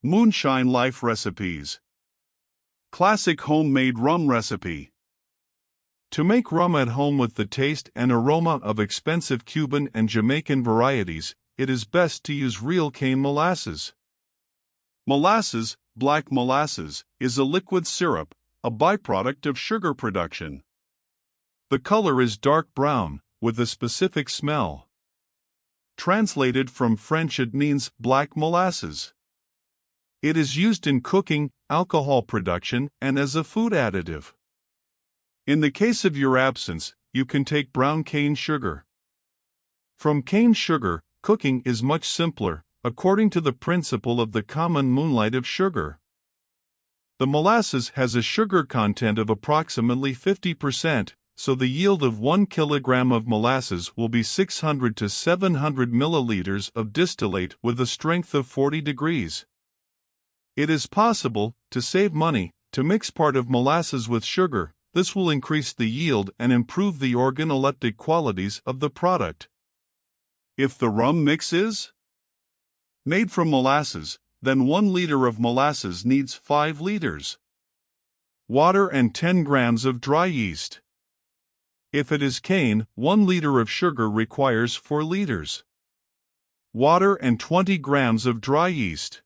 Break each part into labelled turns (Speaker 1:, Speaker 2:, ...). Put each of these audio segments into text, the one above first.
Speaker 1: Moonshine Life Recipes. Classic homemade rum recipe. To make rum at home with the taste and aroma of expensive Cuban and Jamaican varieties, it is best to use real cane molasses. Molasses, black molasses, is a liquid syrup, a byproduct of sugar production. The color is dark brown, with a specific smell. Translated from French, it means black molasses. It is used in cooking, alcohol production, and as a food additive. In the case of your absence, you can take brown cane sugar. From cane sugar, cooking is much simpler, according to the principle of the common moonlight of sugar. The molasses has a sugar content of approximately 50%, so the yield of 1 kilogram of molasses will be 600 to 700 milliliters of distillate with a strength of 40 degrees. It is possible to save money to mix part of molasses with sugar. This will increase the yield and improve the organoleptic qualities of the product. If the rum mix is made from molasses, then 1 liter of molasses needs 5 liters water and 10 grams of dry yeast. If it is cane, 1 liter of sugar requires 4 liters water and 20 grams of dry yeast.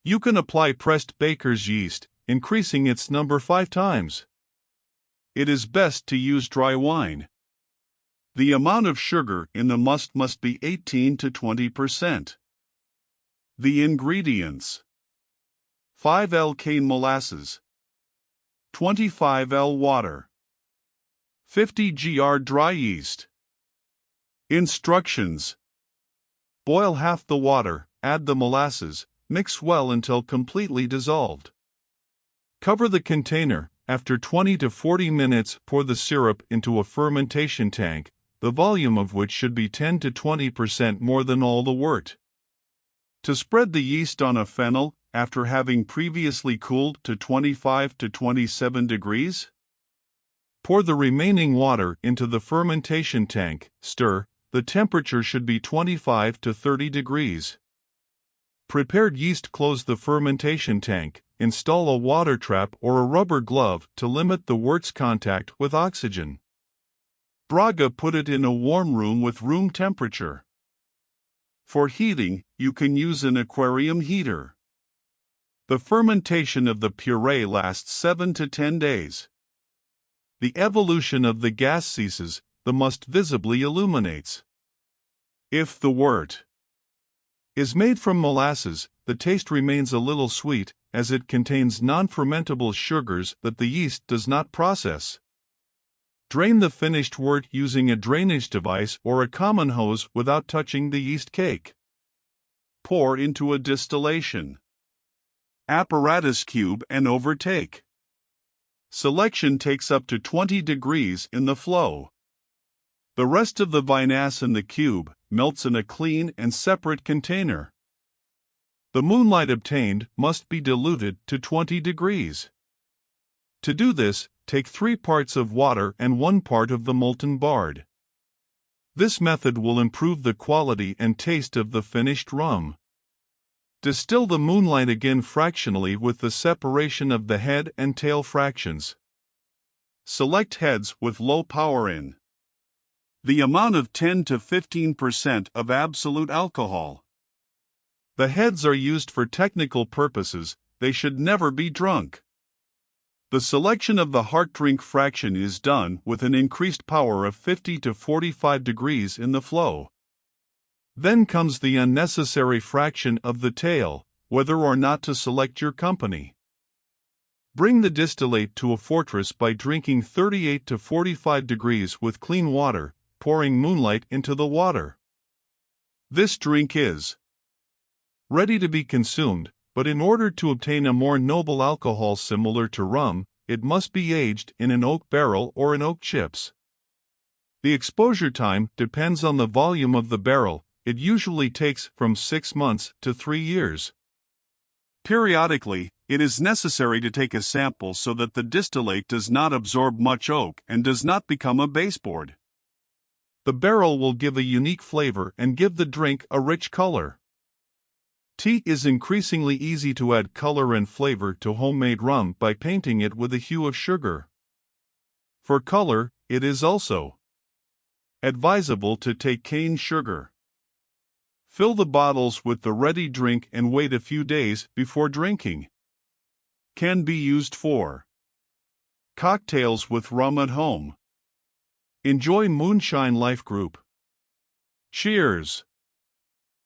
Speaker 1: You can apply pressed baker's yeast, increasing its number 5 times. It is best to use dry wine. The amount of sugar in the must be 18 to 20%. The ingredients: 5 L cane molasses, 25 L water, 50 gr dry yeast. Instructions: boil half the water, add the molasses, mix well until completely dissolved. Cover the container. After 20 to 40 minutes, pour the syrup into a fermentation tank, the volume of which should be 10 to 20% more than all the wort. To spread the yeast on a fennel, after having previously cooled to 25 to 27 degrees, pour the remaining water into the fermentation tank, stir, the temperature should be 25 to 30 degrees. Prepared yeast close the fermentation tank, install a water trap or a rubber glove to limit the wort's contact with oxygen. Braga put it in a warm room with room temperature. For heating, you can use an aquarium heater. The fermentation of the puree lasts 7 to 10 days. The evolution of the gas ceases, the must visibly illuminates. If the wort is made from molasses, the taste remains a little sweet, as it contains non-fermentable sugars that the yeast does not process. Drain the finished wort using a drainage device or a common hose without touching the yeast cake. Pour into a distillation apparatus cube and overtake. Selection takes up to 20 degrees in the flow. The rest of the vinasse in the cube melts in a clean and separate container. The moonlight obtained must be diluted to 20 degrees. To do this, take 3 parts of water and 1 part of the molten bard. This method will improve the quality and taste of the finished rum. Distill the moonlight again fractionally with the separation of the head and tail fractions. Select heads with low power in. The amount of 10 to 15% of absolute alcohol. The heads are used for technical purposes, they should never be drunk. The selection of the heart drink fraction is done with an increased power of 50 to 45 degrees in the flow. Then comes the unnecessary fraction of the tail, whether or not to select your company. Bring the distillate to a fortress by drinking 38 to 45 degrees with clean water, pouring moonlight into the water. This drink is ready to be consumed, but in order to obtain a more noble alcohol similar to rum, it must be aged in an oak barrel or in oak chips. The exposure time depends on the volume of the barrel. It usually takes from 6 months to 3 years. Periodically, it is necessary to take a sample so that the distillate does not absorb much oak and does not become a baseboard. The barrel will give a unique flavor and give the drink a rich color. Tea is increasingly easy to add color and flavor to homemade rum by painting it with a hue of sugar. For color, it is also advisable to take cane sugar. Fill the bottles with the ready drink and wait a few days before drinking. Can be used for cocktails with rum at home. Enjoy Moonshine Life Group. Cheers!